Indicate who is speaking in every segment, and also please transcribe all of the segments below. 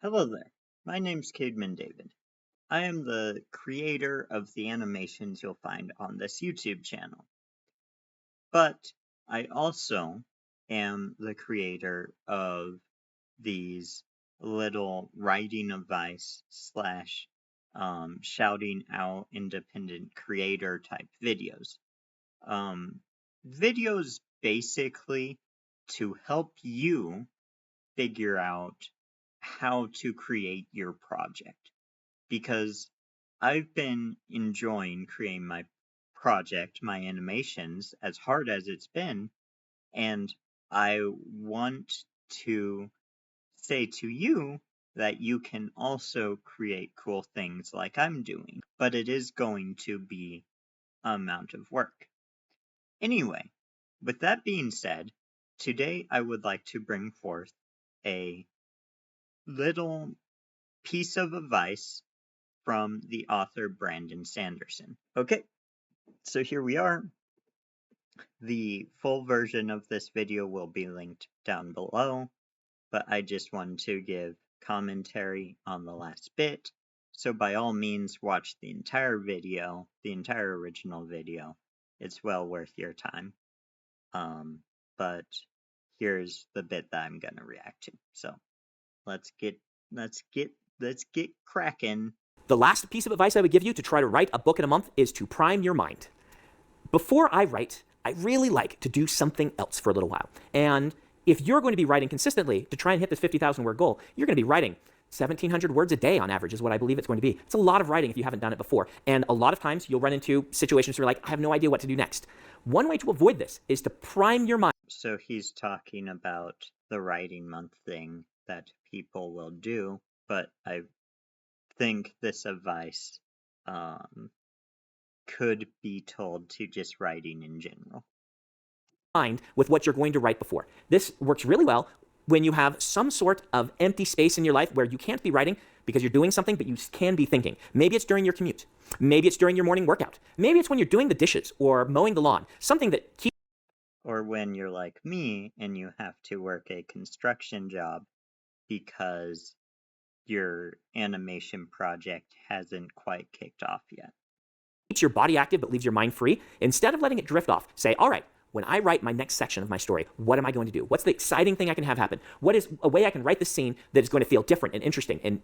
Speaker 1: Hello there, my name's Cademan David. I am the creator of the animations you'll find on this YouTube channel. But I also am the creator of these little writing advice slash shouting out independent creator type videos. Um, Videos basically to help you figure out how to create your project, because I've been enjoying creating my project, my animations, as hard as it's been, and I want to say to you that you can also create cool things like I'm doing, but it is going to be an amount of work. Anyway, with that being said, today I would like to bring forth a little piece of advice from the author Brandon Sanderson. Okay, so here we are. The full version of this video will be linked down below, but I just wanted to give commentary on the last bit. So by all means, watch the entire video, the entire original video. It's well worth your time. But here's the bit that I'm gonna react to. So let's get cracking.
Speaker 2: The last piece of advice I would give you to try to write a book in a month is to prime your mind. Before I write, I really like to do something else for a little while. And if you're going to be writing consistently to try and hit this 50,000 word goal, you're going to be writing 1,700 words a day on average is what I believe it's going to be. It's a lot of writing if you haven't done it before. And a lot of times you'll run into situations where you're like, I have no idea what to do next. One way to avoid this is to prime your mind.
Speaker 1: So he's talking about the writing month thing that people will do, but I think this advice could be told to just writing in general.
Speaker 2: Mind with what you're going to write before. This works really well when you have some sort of empty space in your life where you can't be writing because you're doing something, but you can be thinking. Maybe it's during your commute. Maybe it's during your morning workout. Maybe it's when you're doing the dishes or mowing the lawn. Something that keeps.
Speaker 1: Or when you're like me and you have to work a construction job because your animation project hasn't quite kicked off yet.
Speaker 2: Keeps your body active but leaves your mind free. Instead of letting it drift off, say, all right, when I write my next section of my story, what am I going to do? What's the exciting thing I can have happen? What is a way I can write this scene that is going to feel different and interesting and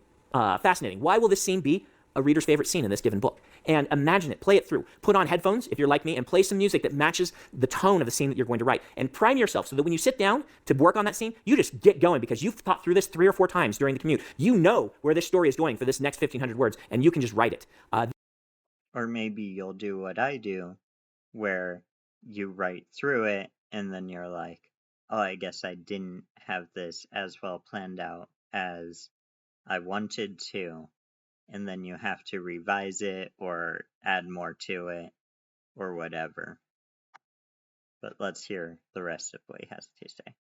Speaker 2: fascinating? Why will this scene be a reader's favorite scene in this given book? And imagine it, play it through. Put on headphones if you're like me and play some music that matches the tone of the scene that you're going to write. And prime yourself so that when you sit down to work on that scene, you just get going because you've thought through this 3 or 4 times during the commute. You know where this story is going for this next 1,500 words and you can just write it.
Speaker 1: Or maybe you'll do what I do, where you write through it and then you're like, oh, I guess I didn't have this as well planned out as I wanted to. And then you have to revise it or add more to it or whatever. But let's hear the rest of what he has to say.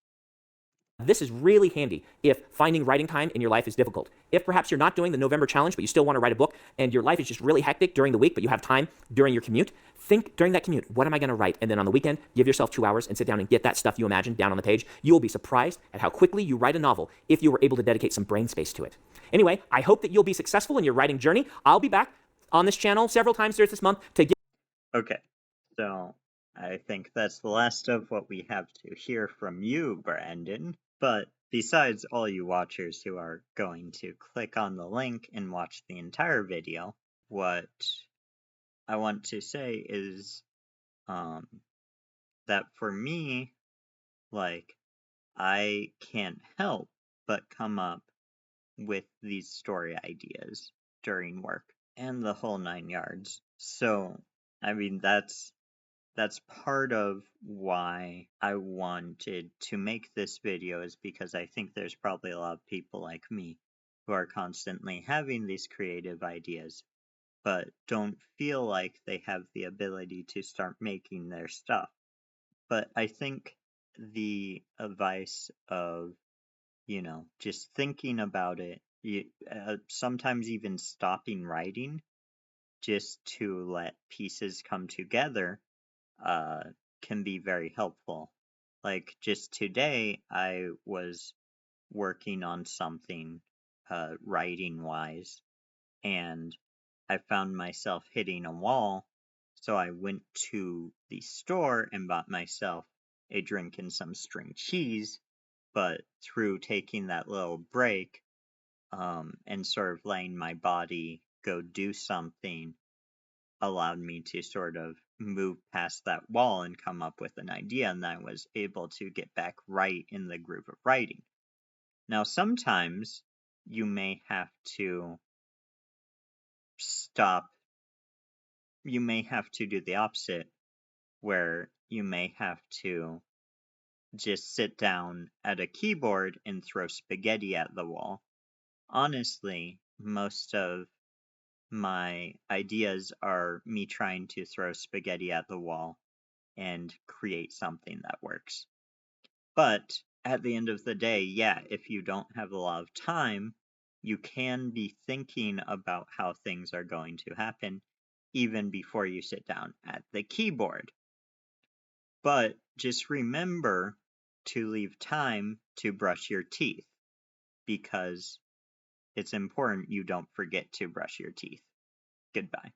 Speaker 2: This is really handy if finding writing time in your life is difficult. If perhaps you're not doing the November challenge, but you still want to write a book and your life is just really hectic during the week, but you have time during your commute, think during that commute, what am I going to write? And then on the weekend, give yourself 2 hours and sit down and get that stuff you imagined down on the page. You will be surprised at how quickly you write a novel if you were able to dedicate some brain space to it. Anyway, I hope that you'll be successful in your writing journey. I'll be back on this channel several times throughout this month to give.
Speaker 1: Okay, so I think that's the last of what we have to hear from you, Brandon. But besides all you watchers who are going to click on the link and watch the entire video, what I want to say is that for me, like, I can't help but come up with these story ideas during work and the whole 9 yards. So, I mean, that's part of why I wanted to make this video, is because I think there's probably a lot of people like me who are constantly having these creative ideas, but don't feel like they have the ability to start making their stuff. But I think the advice of, just thinking about it, sometimes even stopping writing just to let pieces come together can be very helpful. Like just today, I was working on something writing wise, and I found myself hitting a wall. So I went to the store and bought myself a drink and some string cheese. But through taking that little break, and sort of letting my body go do something, allowed me to sort of move past that wall and come up with an idea, and I was able to get back right in the groove of writing. Now, sometimes you may have to stop, you may have to do the opposite, where you may have to just sit down at a keyboard and throw spaghetti at the wall. Honestly, most of my ideas are me trying to throw spaghetti at the wall and create something that works. But at the end of the day, yeah, if you don't have a lot of time, you can be thinking about how things are going to happen even before you sit down at the keyboard. But just remember to leave time to brush your teeth, because it's important you don't forget to brush your teeth. Goodbye.